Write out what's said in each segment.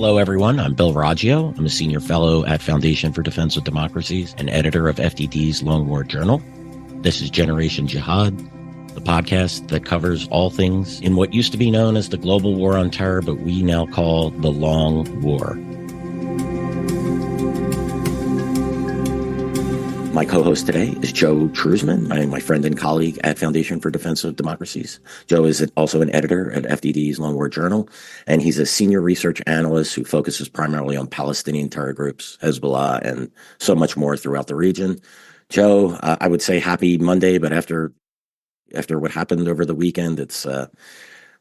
Hello, everyone. I'm Bill Raggio. I'm a senior fellow at Foundation for Defense of Democracies and editor of FDD's Long War Journal. This is Generation Jihad, the podcast that covers all things in what used to be known as the global war on terror, but we now call the Long War. My co-host today is Joe Truzman. I am my friend and colleague at Foundation for Defense of Democracies. Joe is also an editor at FDD's Long War Journal, and he's a senior research analyst who focuses primarily on Palestinian terror groups, Hezbollah, and so much more throughout the region. Joe, I would say happy Monday, but after what happened over the weekend, it's a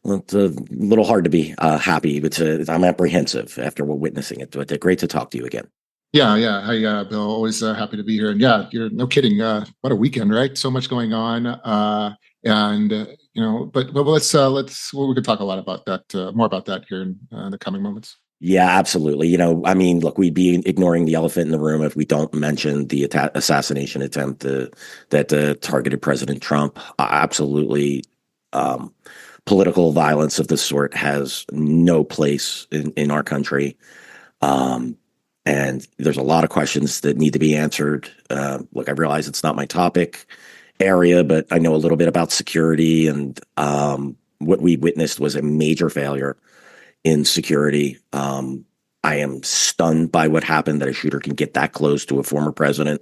little hard to be happy, but I'm apprehensive after we're witnessing it. But great to talk to you again. Yeah. Hi, Bill. Always happy to be here. And yeah, you're no kidding. What a weekend, right? So much going on. But let's we could talk a lot about that, more about that here in the coming moments. Yeah, absolutely. Look, we'd be ignoring the elephant in the room if we don't mention the assassination attempt that targeted President Trump. Absolutely. Political violence of this sort has no place in our country. And there's a lot of questions that need to be answered. Look, I realize it's not my topic area, but I know a little bit about security, and what we witnessed was a major failure in security. I am stunned by what happened, that a shooter can get that close to a former president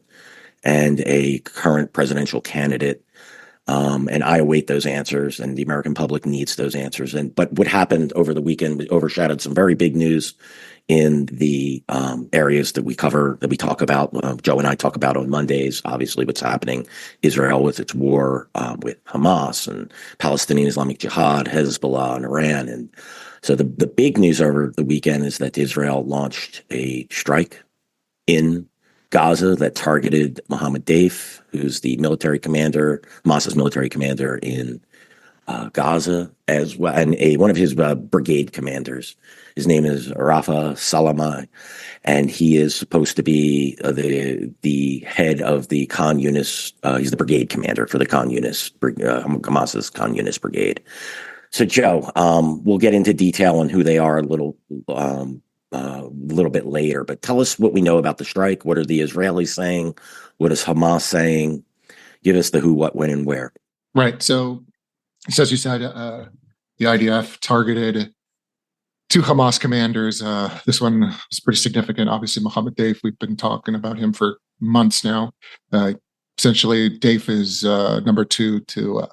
and a current presidential candidate. And I await those answers, and the American public needs those answers. But what happened over the weekend overshadowed some very big news in the areas that we cover, that we talk about. Joe and I talk about on Mondays, obviously, what's happening. Israel with its war with Hamas, and Palestinian Islamic Jihad, Hezbollah, and Iran. And so the big news over the weekend is that Israel launched a strike in Gaza that targeted Mohammed, Dief, who's the military commander, Hamas's military commander in Gaza, as well, and one of his brigade commanders. His name is Rafa'a, Salameh, and he is supposed to be the head of the Khan Younis. He's the brigade commander for the Khan Younis, Hamas's Khan Younis brigade. So, Joe, we'll get into detail on who they are a little bit later, but tell us what we know about the strike. What are the Israelis saying? What is Hamas saying? Give us the who, what, when, and where. Right. So as you said, the IDF targeted two Hamas commanders. This one is pretty significant. Obviously, Mohammed Dief, we've been talking about him for months now. Essentially, Dief is number two to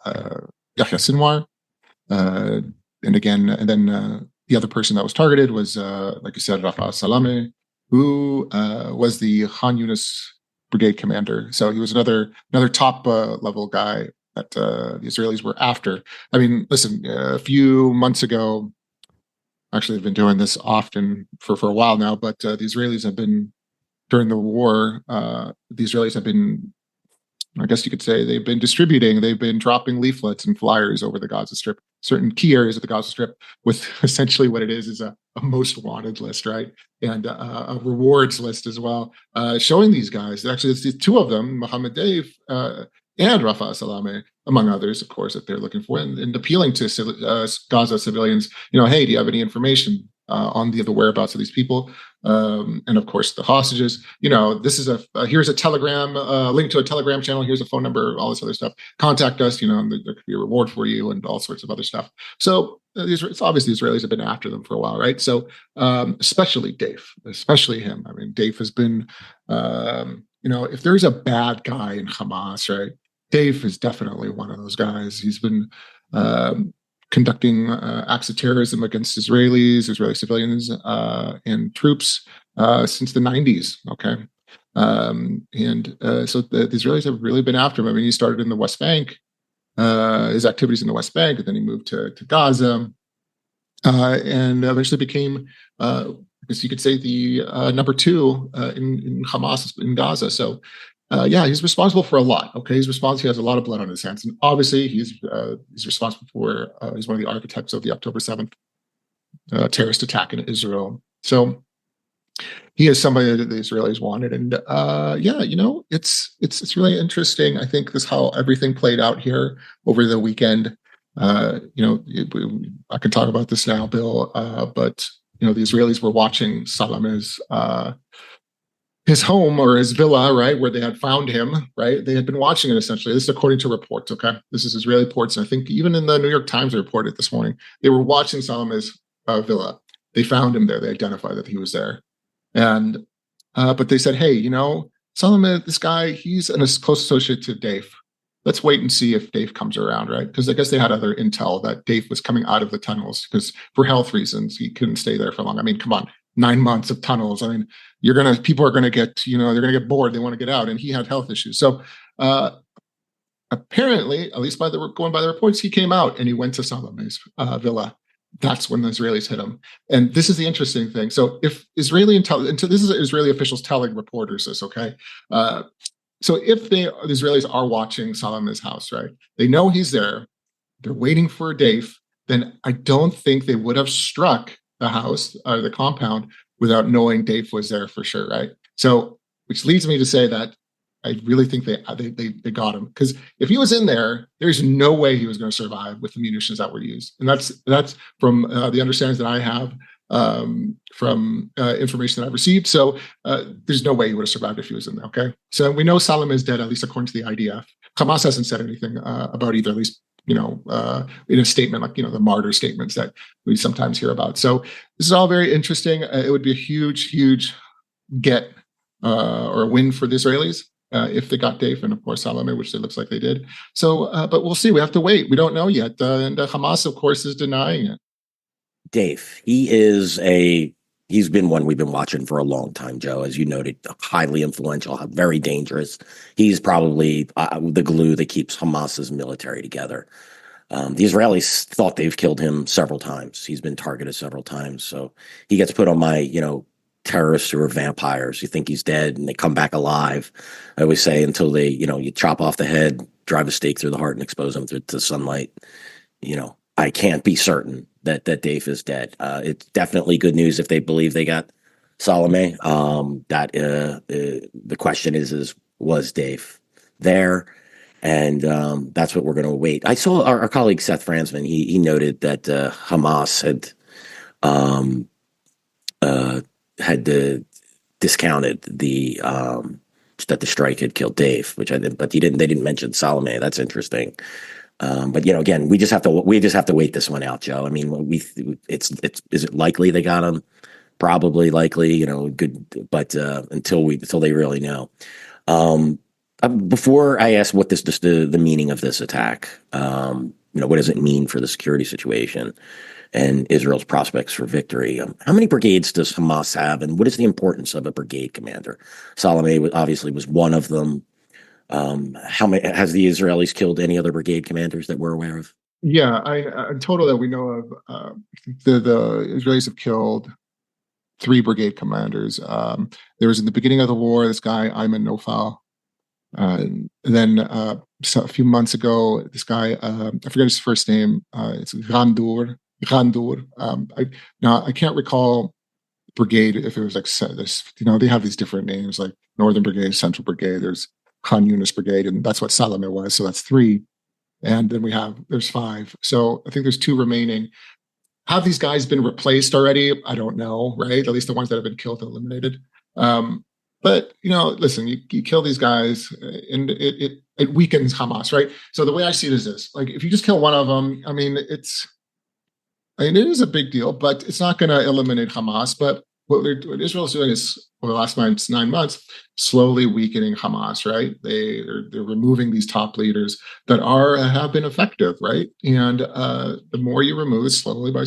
Yahya Sinwar. And then the other person that was targeted was, like you said, Rafa'a Salameh, who was the Khan Younis brigade commander. So he was another top level guy that the Israelis were after. I mean, listen, a few months ago, actually, they've been doing this often for a while now, but the Israelis have been, during the war, I guess you could say, they've been dropping leaflets and flyers over the Gaza Strip, certain key areas of the Gaza Strip, with essentially what it is a most wanted list, right? And a rewards list as well, showing these guys. Actually, it's these two of them, Mohammed Dief and Rafa'a Salameh, among others, of course, that they're looking for, and appealing to Gaza civilians, hey, do you have any information on the whereabouts of these people? And of course, the hostages. This is here's a Telegram link to a Telegram channel. Here's a phone number, all this other stuff. Contact us. And there could be a reward for you, and all sorts of other stuff. So it's obviously the Israelis have been after them for a while, right? So especially Dief, especially him. I mean, Dief has been, if there's a bad guy in Hamas, right? Dief is definitely one of those guys. He's been conducting acts of terrorism against Israeli civilians and troops since the 90s. Okay. So the Israelis have really been after him. I mean, he started in the West Bank, his activities in the West Bank, and then he moved to Gaza, and eventually became, I guess you could say, the number two in Hamas in Gaza. So he's responsible for a lot. Okay, he has a lot of blood on his hands, and obviously he's responsible for. He's one of the architects of the October 7th terrorist attack in Israel. So he is somebody that the Israelis wanted, and it's really interesting. I think this how everything played out here over the weekend. I can talk about this now, Bill, but the Israelis were watching Salameh's his home or his villa, right, where they had found him, right? They had been watching it essentially. This is according to reports, okay? This is Israeli reports. And I think even in the New York Times reported this morning, they were watching Salameh's villa. They found him there. They identified that he was there. And, but they said, hey, Salameh, this guy, he's a close associate to Dief. Let's wait and see if Dief comes around, right? Because I guess they had other intel that Dief was coming out of the tunnels because for health reasons, he couldn't stay there for long. I mean, come on. 9 months of tunnels. I mean, people are gonna get, they're gonna get bored. They want to get out, and he had health issues. So apparently, at least going by the reports, he came out and he went to Salameh's villa. That's when the Israelis hit him. And this is the interesting thing. So if Israeli intelligence, this is Israeli officials telling reporters this, okay? So if the Israelis are watching Salameh's house, right? They know he's there. They're waiting for Dief. Then I don't think they would have struck the house or the compound without knowing Dief was there for sure, right? So, which leads me to say that I really think they got him, because if he was in there, there's no way he was going to survive with the munitions that were used, and that's from the understandings that I have from information that I've received. So there's no way he would have survived if he was in there. Okay, so we know Salameh is dead, at least according to the IDF. Hamas hasn't said anything about either, at least in a statement like the martyr statements that we sometimes hear about. So this is all very interesting. It would be a huge get or a win for the Israelis if they got Dief and of course Salameh, which it looks like they did. So, but we'll see. We have to wait. We don't know yet, and Hamas, of course, is denying it. Dief, he's been one we've been watching for a long time, Joe. As you noted, highly influential, very dangerous. He's probably the glue that keeps Hamas's military together. The Israelis thought they've killed him several times. He's been targeted several times. So he gets put on my, terrorists who are vampires. You think he's dead and they come back alive. I always say until they, you chop off the head, drive a stake through the heart and expose them to sunlight. I can't be certain that Dief is dead. It's definitely good news if they believe they got Salameh. The question is was Dief there? And that's what we're going to await. I saw our colleague Seth Franzman. He noted that Hamas had discounted that the strike had killed Dief, which I did, but they didn't mention Salameh. That's interesting. But again, we just have to wait this one out, Joe. I mean, is it likely they got him? Probably likely, good, but until they really know. Before I ask what the meaning of this attack, what does it mean for the security situation and Israel's prospects for victory? How many brigades does Hamas have, and what is the importance of a brigade commander? Salameh obviously was one of them. How many has the Israelis killed any other brigade commanders that we're aware of? Yeah, in total that we know of, the Israelis have killed 3 brigade commanders. There was in the beginning of the war this guy Ayman Nofal. And then so a few months ago, this guy, I forget his first name. It's Ghandur. I can't recall brigade if it was like this. They have these different names like Northern Brigade, Central Brigade. There's Khan Younis Brigade, and that's what Salameh was. So that's 3. And then there's 5. So I think there's 2 remaining. Have these guys been replaced already? I don't know, right? At least the ones that have been killed and eliminated. But listen, you kill these guys, and it weakens Hamas, right? So the way I see it is this: like if you just kill one of them, it is a big deal, but it's not going to eliminate Hamas. But what Israel is doing is, over the last 9 months, slowly weakening Hamas, right? They're removing these top leaders that have been effective, right? And the more you remove it slowly it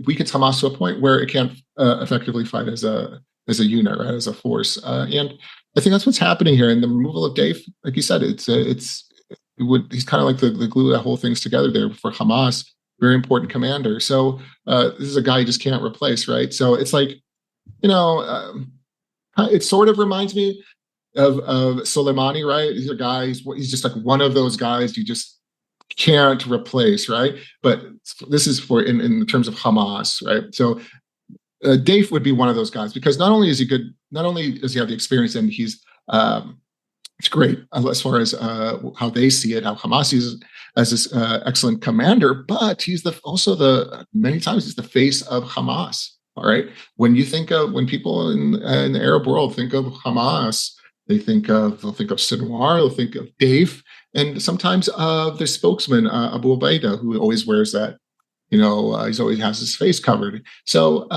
weakens Hamas to a point where it can't effectively fight as a unit, right? As a force. And I think that's what's happening here. And the removal of Dief, like you said, he's kind of like the glue that hold things together there for Hamas. Very important commander. So this is a guy you just can't replace, right? So it's like, it sort of reminds me of Soleimani, right? He's a guy. He's just like one of those guys you just can't replace, right? But this is in terms of Hamas, right? So Dief would be one of those guys because not only is he good, not only does he have the experience, and he's it's great as far as how they see it, how Hamas sees it. as this excellent commander, but he's many times he's the face of Hamas. All right. When people in the Arab world think of Hamas, they'll think of Sinwar, they'll think of Dief, and sometimes of the spokesman, Abu Ubaidah, who always wears that, he's always has his face covered. So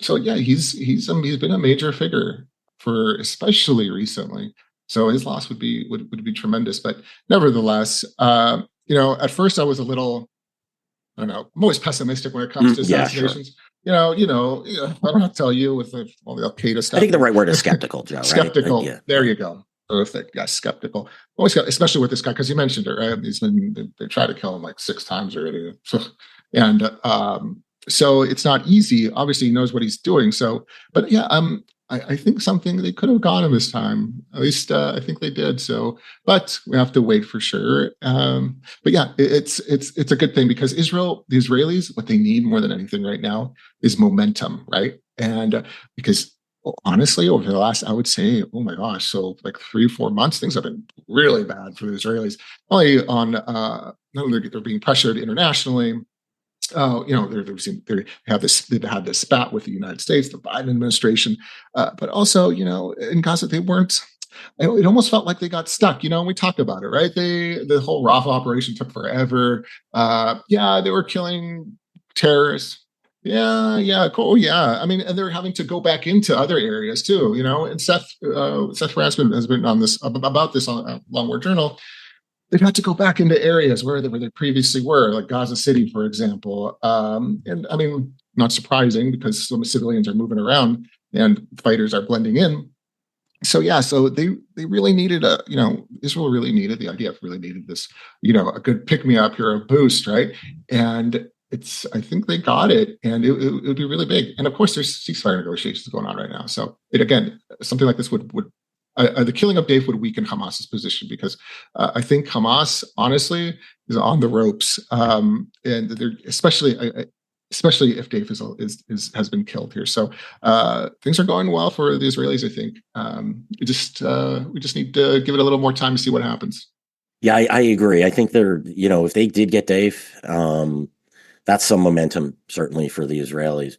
yeah, he's been a major figure for especially recently. So his loss would be tremendous. But nevertheless, at first I was a little, I don't know, I'm always pessimistic when it comes to assassinations. Yeah, sure. I don't have to tell you with all the Al Qaeda stuff. I think the right word is skeptical, Joe. Right? Skeptical. There you go. Perfect. Yeah, skeptical. Always, especially with this guy, because you mentioned it, right? They tried to kill him like 6 times already. And so it's not easy. Obviously, he knows what he's doing. So, but yeah, I think something they could have gotten this time. At least I think they did. So, but we have to wait for sure. But yeah, it's a good thing because the Israelis, what they need more than anything right now is momentum, right? And because honestly, over the last, I would say, oh my gosh, so like 3-4 months, things have been really bad for the Israelis. Only on, not only they're being pressured internationally. They've had this spat with the United States, the Biden administration, but also, in Gaza, they weren't. It almost felt like they got stuck. And we talked about it, right? The whole Rafa'a operation took forever. They were killing terrorists. Yeah, cool. Yeah, I mean, and they're having to go back into other areas too. And Seth Raskin has been on this about this on Long War Journal. They've had to go back into areas where they previously were, like Gaza City, for example. And I mean, not surprising because some civilians are moving around and fighters are blending in. So yeah, so they really needed Israel really needed, the IDF really needed this, a good pick me up here, a boost, right? And I think they got it, and it would be really big. And of course, there's ceasefire negotiations going on right now. So something like this would the killing of Dief would weaken Hamas's position because I think Hamas, honestly, is on the ropes, and they're especially if Dief has been killed here. So things are going well for the Israelis. I think we just need to give it a little more time to see what happens. Yeah, I agree. I think if they did get Dief, that's some momentum certainly for the Israelis.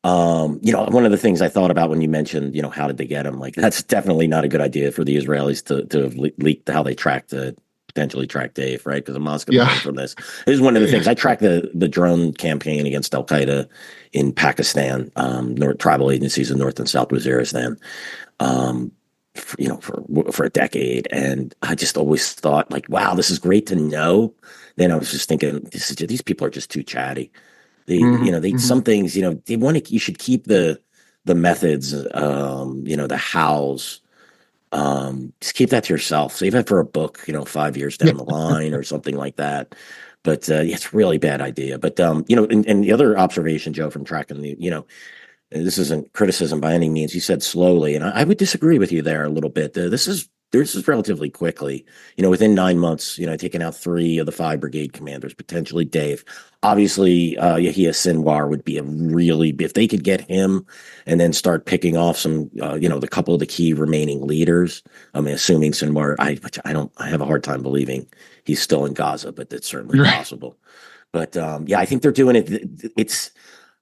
One of the things I thought about when you mentioned, how did they get him? Like, that's definitely not a good idea for the Israelis to have leaked how they potentially track Dief, right? Because Hamas could learn from this. This is one of the things. I tracked the drone campaign against Al Qaeda in Pakistan, tribal agencies in North and South Waziristan, for a decade, and I just always thought, like, wow, this is great to know. Then I was just thinking, these people are just too chatty. Some things, they want you should keep the methods, the hows, just keep that to yourself. Save that for a book, 5 years down the line or something like that. But it's a really bad idea. But, and the other observation, Joe, from tracking this isn't criticism by any means. You said slowly, and I would disagree with you there a little bit. This is relatively quickly, within 9 months, taking out 3 of the 5 brigade commanders, potentially Dief. Obviously, Yahya Sinwar would be if they could get him and then start picking off some, the couple of the key remaining leaders. I mean, assuming Sinwar, I have a hard time believing he's still in Gaza, but it's certainly possible. But I think they're doing it. It's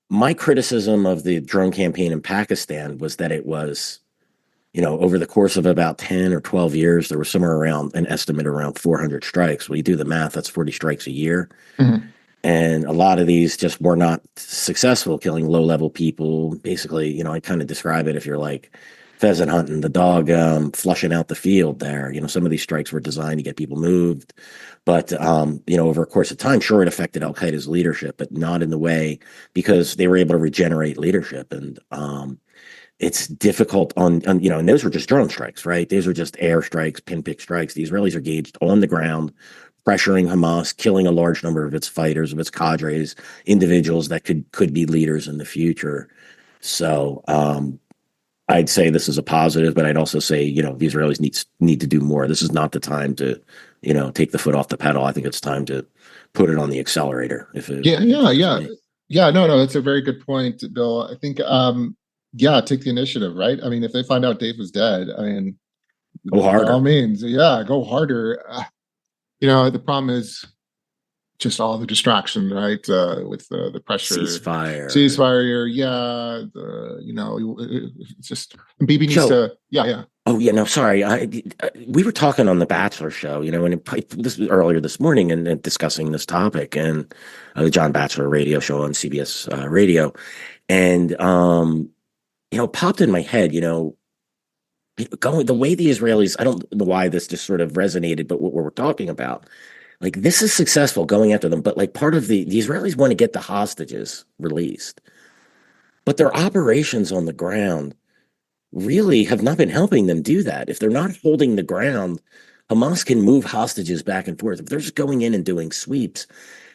my criticism of the drone campaign in Pakistan was that it was, over the course of about 10 or 12 years, there was somewhere around an estimate around 400 strikes. Well, you do the math, that's 40 strikes a year. Mm-hmm. And a lot of these just were not successful, killing low-level people. Basically, I kind of describe it if you're like pheasant hunting, the dog flushing out the field there. Some of these strikes were designed to get people moved. But, over a course of time, sure, it affected Al-Qaeda's leadership, but not in the way, because they were able to regenerate leadership. And it's difficult and those were just drone strikes, right? These were just air strikes, pinpick strikes. The Israelis are engaged on the ground, pressuring Hamas, killing a large number of its fighters, of its cadres, individuals that could be leaders in the future. So I'd say this is a positive, but I'd also say, the Israelis need to do more. This is not the time to, take the foot off the pedal. I think it's time to put it on the accelerator. No, that's a very good point, Bill. I think, take the initiative, right? I mean, if they find out Dief was dead, I mean, go harder. By all means, go harder. The problem is just all the distraction, right? With the pressure, ceasefire. ceasefire, yeah. It's just BB needs Joe, to, yeah. oh yeah, no, sorry. We were talking on the Bachelor show, and this was earlier this morning, and discussing this topic, and the John Bachelor radio show on CBS radio, and popped in my head, going the way the Israelis. I don't know why this just sort of resonated, but what we're talking about, like this is successful going after them, but like part of the Israelis want to get the hostages released, but their operations on the ground really have not been helping them do that. If they're not holding the ground, Hamas can move hostages back and forth. If they're just going in and doing sweeps,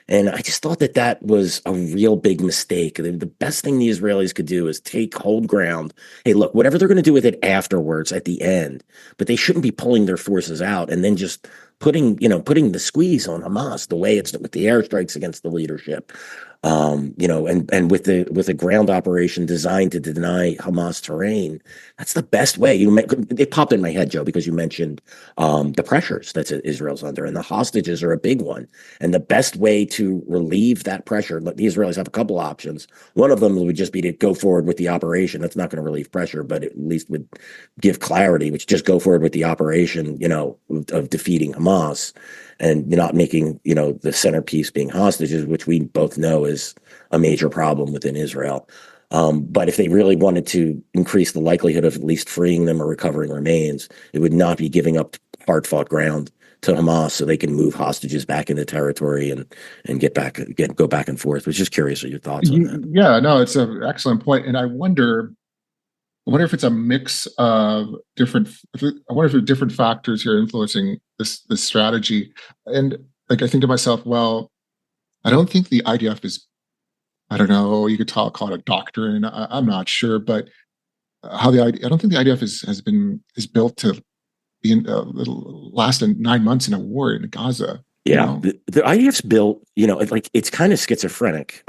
and I just thought that was a real big mistake. The best thing the Israelis could do is hold ground. Hey, look, whatever they're going to do with it afterwards at the end, but they shouldn't be pulling their forces out and then just putting the squeeze on Hamas the way it's with the airstrikes against the leadership. And with the ground operation designed to deny Hamas terrain, that's the best way. It popped in my head, Joe, because you mentioned the pressures that Israel's under, and the hostages are a big one. And the best way to relieve that pressure, the Israelis have a couple options. One of them would just be to go forward with the operation. That's not going to relieve pressure, but at least would give clarity, which just go forward with the operation, of defeating Hamas and not making, the centerpiece being hostages, which we both know is a major problem within Israel. But if they really wanted to increase the likelihood of at least freeing them or recovering remains, it would not be giving up hard-fought ground to Hamas so they can move hostages back into territory and go back and forth. I was just curious what your thoughts on that. Yeah, no, it's an excellent point, and I wonder if it's a mix of different. I wonder if there are different factors here influencing this strategy. And like I think to myself, well, I don't think the IDF is. I don't know. You could call it a doctrine. I'm not sure, but I don't think the IDF is built to be last 9 months in a war in Gaza. Yeah, the IDF's built. It's kind of schizophrenic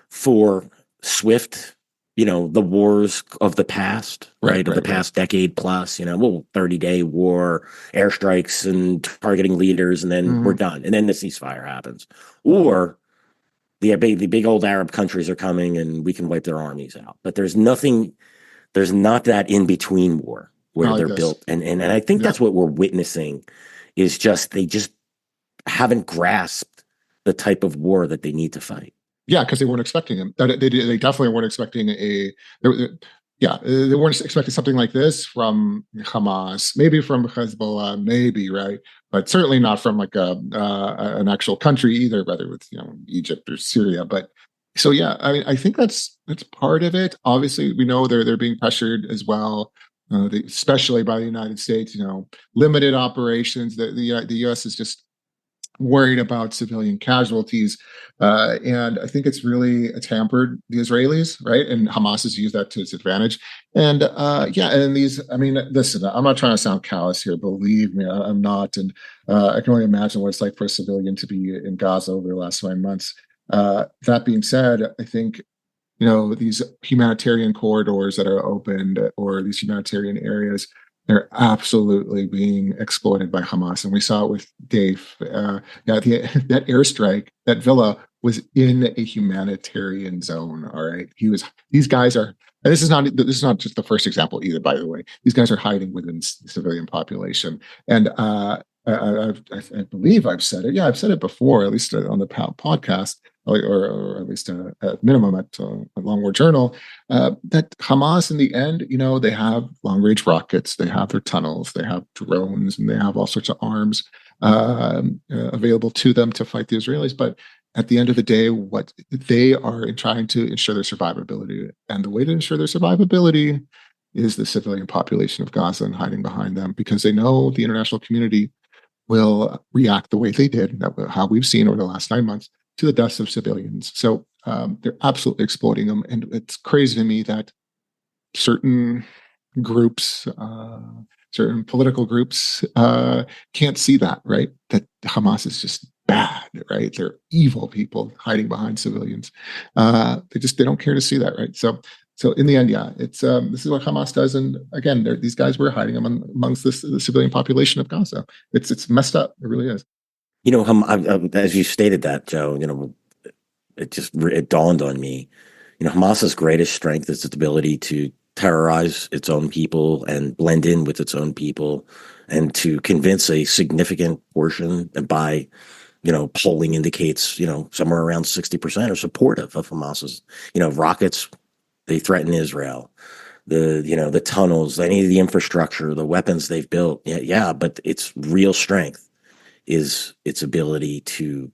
for swift. The wars of the past, right? Of the past decade plus, 30-day war, airstrikes and targeting leaders, and then we're done. And then the ceasefire happens. Or the big old Arab countries are coming and we can wipe their armies out. But there's not that in-between war where they're built. And I think that's what we're witnessing is they just haven't grasped the type of war that they need to fight. Yeah, because they weren't expecting him. They definitely weren't expecting they weren't expecting something like this from Hamas, maybe from Hezbollah, maybe, right? But certainly not from like an actual country either, whether it's Egypt or Syria. But so yeah, I mean, I think that's part of it. Obviously, we know they're being pressured as well, especially by the United States. Limited operations. The U.S. is just worried about civilian casualties. And I think it's hampered the Israelis, right? And Hamas has used that to its advantage. And listen, I'm not trying to sound callous here. Believe me, I'm not. And I can only imagine what it's like for a civilian to be in Gaza over the last 9 months. That being said, I think, these humanitarian corridors that are opened or these humanitarian areas, they're absolutely being exploited by Hamas. And we saw it with Dief. That airstrike, that villa was in a humanitarian zone. All right. These guys are, and this is not just the first example either, by the way. These guys are hiding within the civilian population. And I believe I've said it. Yeah, I've said it before, at least on the podcast, or at least at minimum at Long War Journal, that Hamas in the end, they have long-range rockets, they have their tunnels, they have drones, and they have all sorts of arms available to them to fight the Israelis. But at the end of the day, what they are trying to ensure their survivability. And the way to ensure their survivability is the civilian population of Gaza and hiding behind them, because they know the international community will react the way they did, how we've seen over the last 9 months, to the deaths of civilians. So they're absolutely exploiting them. And it's crazy to me that certain groups, certain political groups can't see that, right? That Hamas is just bad, right? They're evil people hiding behind civilians. They don't care to see that, right? So in the end, yeah, it's this is what Hamas does. And again, these guys were hiding amongst the civilian population of Gaza. It's messed up. It really is. As you stated that, Joe, it dawned on me. Hamas's greatest strength is its ability to terrorize its own people and blend in with its own people, and to convince a significant portion, and by polling indicates, somewhere around 60% are supportive of Hamas's, rockets. They threaten Israel. The tunnels, any of the infrastructure, the weapons they've built. Yeah, but its real strength is its ability to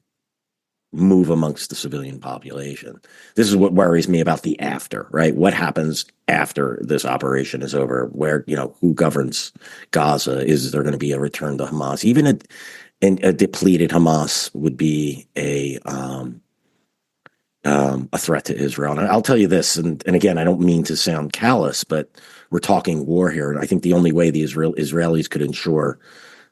move amongst the civilian population. This is what worries me about the after, right? What happens after this operation is over? Where, who governs Gaza? Is there going to be a return to Hamas? Even a depleted Hamas would be a threat to Israel. And I'll tell you this, and again, I don't mean to sound callous, but we're talking war here. And I think the only way the Israelis could ensure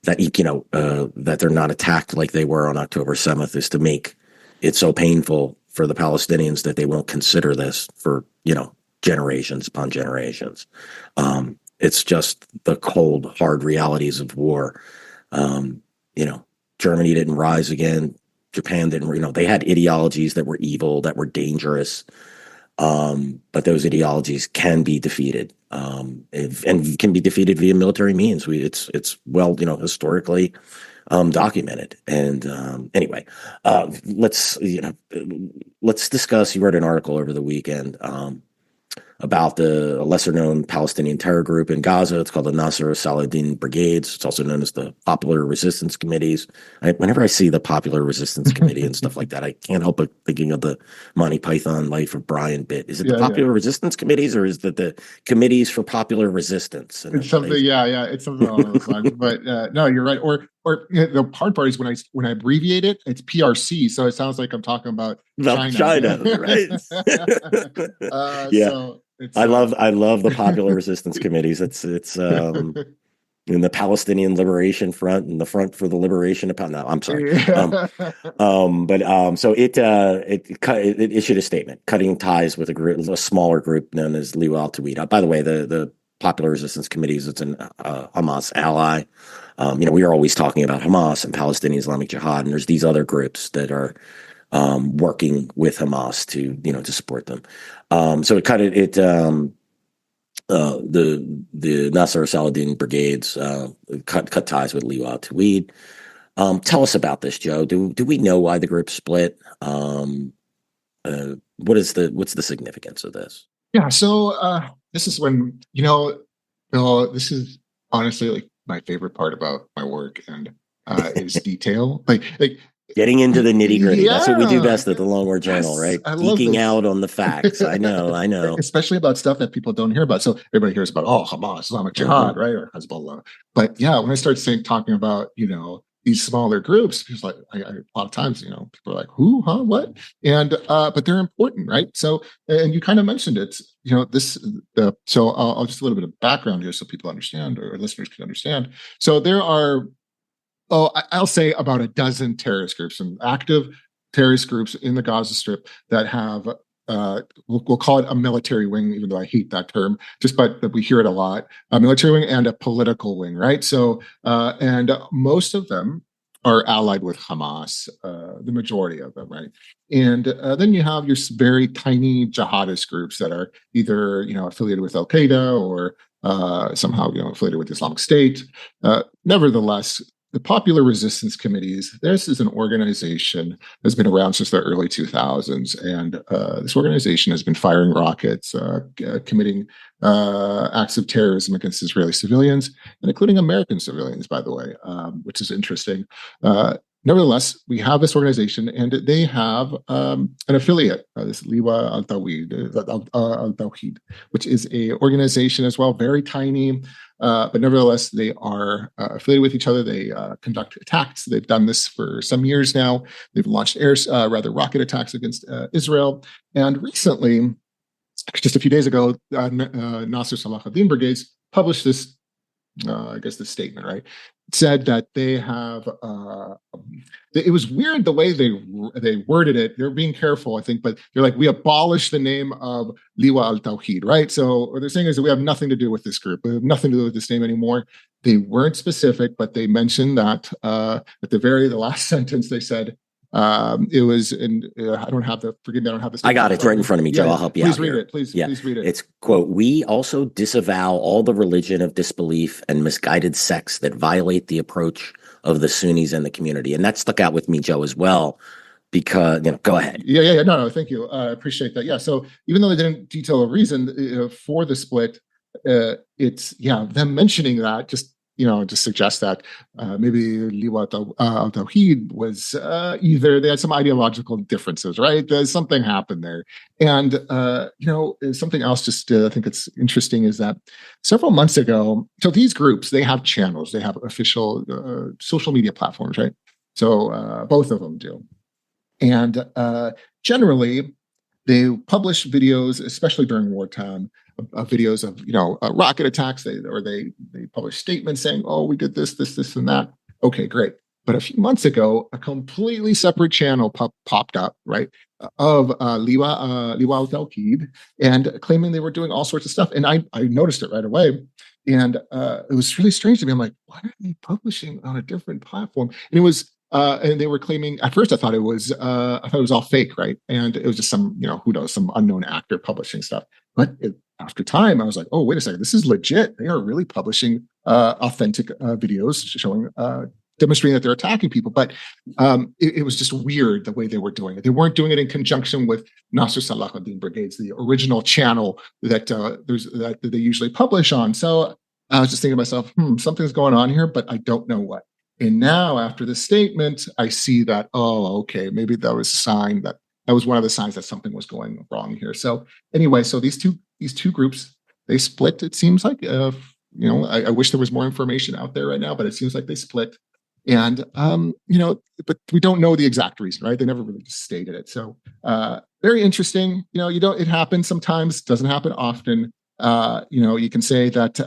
that, that they're not attacked like they were on October 7th is to make it so painful for the Palestinians that they won't consider this for, generations upon generations. It's just the cold, hard realities of war. Germany didn't rise again. Japan didn't, they had ideologies that were evil, that were dangerous. But those ideologies can be defeated, and can be defeated via military means. It's well, historically documented. And anyway, let's discuss. You wrote an article over the weekend about the lesser-known Palestinian terror group in Gaza. It's called the Nasser Saladin Brigades. It's also known as the Popular Resistance Committees. Whenever I see the Popular Resistance Committee and stuff like that, I can't help but thinking of the Monty Python Life of Brian bit. Is it the Popular Resistance Committees, or is it the Committees for Popular Resistance? And it's something, it's something along those lines. But no, you're right. Or the hard part is when I abbreviate it, it's PRC, so it sounds like I'm talking about China, right? Yeah. So I love the Popular Resistance Committees. It's in the Palestinian Liberation Front and the Front for the Liberation of No, I'm sorry. So it issued a statement cutting ties with a smaller group known as Liwa al-Tawhid. By the way, the Popular Resistance Committees, it's an Hamas ally. We are always talking about Hamas and Palestinian Islamic Jihad, and there's these other groups that are working with Hamas to support them. So it cut it. The Nasser Saladin brigades cut ties with Liwa al-Tawhid. Tell us about this, Joe. Do we know why the group split? What's the significance of this? Yeah. So this is when this is honestly like my favorite part about my work, and is detail. Like getting into the nitty gritty. That's what we do best at the Long War Journal, right? Geeking out on the facts. I know. Especially about stuff that people don't hear about. So everybody hears about, Hamas, Islamic Jihad, right? Or Hezbollah. But yeah, when I start talking about, these smaller groups, because like a lot of times, people are like, who, huh, what? And but they're important, right? So, and you kind of mentioned it, so I'll just a little bit of background here so people understand, or listeners can understand. So there are, I'll say about a dozen terrorist groups, and active terrorist groups in the Gaza Strip that have, we'll call it a military wing, even though I hate that term, but we hear it a lot, a military wing and a political wing, right? So, and most of them are allied with Hamas, the majority of them, right? And then you have your very tiny jihadist groups that are either, affiliated with Al-Qaeda or somehow, affiliated with the Islamic State. Nevertheless, the Popular Resistance Committees, this is an organization that's been around since the early 2000s. And this organization has been firing rockets, committing acts of terrorism against Israeli civilians, and including American civilians, by the way, which is interesting. Nevertheless, we have this organization, and they have an affiliate, this Liwa al-Tawhid, which is a organization as well, very tiny, but nevertheless, they are affiliated with each other. They conduct attacks. They've done this for some years now. They've launched rocket attacks against Israel, and recently, just a few days ago, Nasser Saladin Brigades published this, this statement, right? It said that they have, it was weird the way they worded it. They're being careful, I think, but they're like, we abolish the name of Liwa al-Tawhid, right? So what they're saying is that we have nothing to do with this group. We have nothing to do with this name anymore. They weren't specific, but they mentioned that at the last sentence, they said it was, and I don't have the, forgive me, I don't have this. I got it right in front of me, Joe. I'll help you out. Please read it. Please read it. It's, quote, "We also disavow all the religion of disbelief and misguided sects that violate the approach of the Sunnis and the community." And that stuck out with me, Joe, as well, because, go ahead. Yeah. No, thank you. I appreciate that. Yeah. So even though they didn't detail a reason for the split, it's, them mentioning that just suggests that maybe Liwa al-Tawhid was either they had some ideological differences, right? There's something happened there. And, something else just I think it's interesting is that several months ago, so these groups, they have channels, they have official social media platforms, right? So both of them do. And generally, they publish videos, especially during wartime, videos of rocket attacks. They publish statements saying, "Oh, we did this, and that." Okay, great. But a few months ago, a completely separate channel popped up, right, of Liwa al-Tawhid, and claiming they were doing all sorts of stuff. And I noticed it right away, and it was really strange to me. I'm like, why are they publishing on a different platform? And it was. And they were claiming, at first I thought it was all fake, right? And it was just some, who knows, some unknown actor publishing stuff. But after time, I was like, oh, wait a second, this is legit. They are really publishing authentic videos showing, demonstrating that they're attacking people. But it was just weird the way they were doing it. They weren't doing it in conjunction with Nasr Salahuddin Brigades, the original channel that that they usually publish on. So I was just thinking to myself, something's going on here, but I don't know what. And now, after the statement, I see that, oh, okay, maybe that was a sign that was one of the signs that something was going wrong here. So anyway, so these two groups, they split. It seems like, I wish there was more information out there right now, but it seems like they split. And but we don't know the exact reason, right? They never really just stated it. So very interesting. It happens sometimes, doesn't happen often. You can say that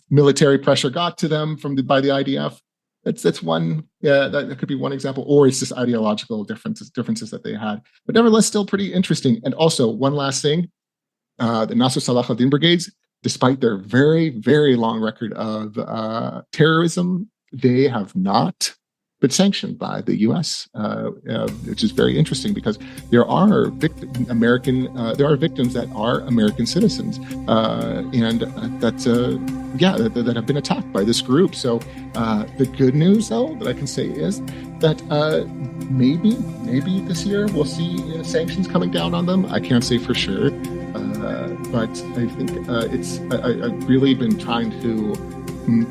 military pressure got to them by the IDF. That's one, that could be one example, or it's just ideological differences that they had. But nevertheless, still pretty interesting. And also, one last thing, the Nasr Salahuddin Brigades, despite their very, very long record of terrorism, they have not been sanctioned by the U.S., which is very interesting because there are victims that are American citizens, and that have been attacked by this group. So the good news, though, that I can say is that maybe this year we'll see sanctions coming down on them. I can't say for sure, but I think I've really been trying to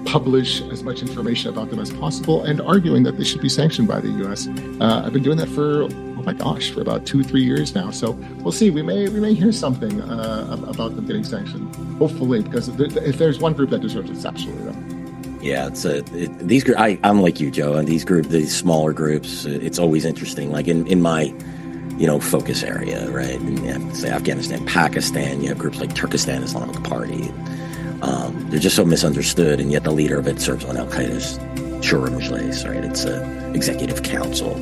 publish as much information about them as possible and arguing that they should be sanctioned by the U.S. I've been doing that for about 2-3 years now. So we'll see. We may hear something about them getting sanctioned. Hopefully, because if there's one group that deserves it, it's absolutely them. Yeah, these groups. I'm like you, Joe. And these smaller groups, it's always interesting. Like in my focus area, right? And, say Afghanistan, Pakistan. You have groups like Turkestan Islamic Party. They're just so misunderstood, and yet the leader of it serves on Al Qaeda's Shura Majlis, right? It's an executive council.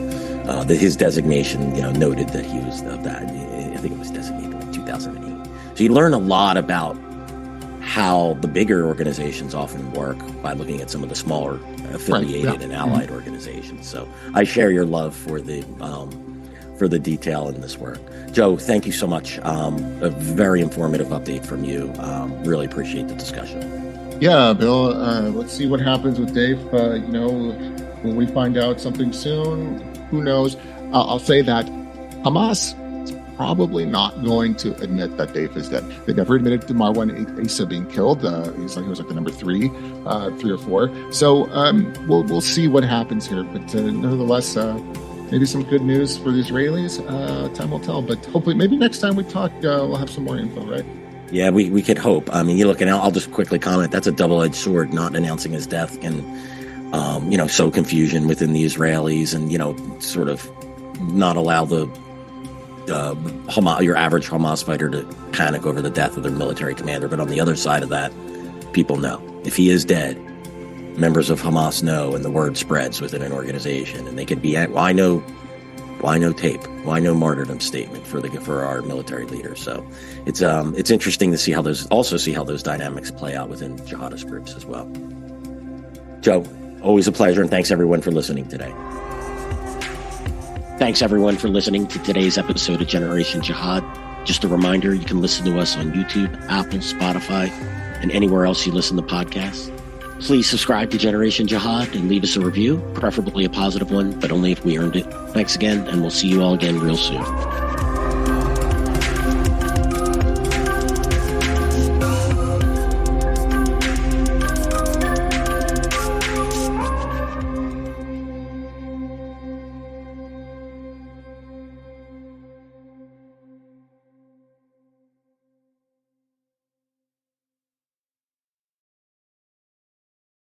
His designation, noted that he was of that. I think it was designated in 2008. So you learn a lot about how the bigger organizations often work by looking at some of the smaller affiliated and allied organizations. So I share your love for the detail in this work. Joe, thank you so much. A very informative update from you. Really appreciate the discussion. Yeah, Bill, let's see what happens with Dief. Will we find out something soon? Who knows? I'll say that Hamas is probably not going to admit that Dief is dead. They never admitted to Marwan Issa being killed. He was like the number 3 or 4. So we'll see what happens here. But nevertheless, maybe some good news for the Israelis. Time will tell. But hopefully, maybe next time we talk, we'll have some more info, right? Yeah, we could hope. I mean, you look, and I'll just quickly comment, that's a double-edged sword. Not announcing his death can, sow confusion within the Israelis and, sort of not allow the Hamas, your average Hamas fighter to panic over the death of their military commander. But on the other side of that, people know. If he is dead, members of Hamas know, and the word spreads within an organization, and they could be, why no tape? Why no martyrdom statement for our military leaders? So it's interesting to see how those dynamics play out within jihadist groups as well. Joe, always a pleasure, and thanks everyone for listening today. Thanks everyone for listening to today's episode of Generation Jihad. Just a reminder, you can listen to us on YouTube, Apple, Spotify, and anywhere else you listen to podcasts. Please subscribe to Generation Jihad and leave us a review, preferably a positive one, but only if we earned it. Thanks again, and we'll see you all again real soon.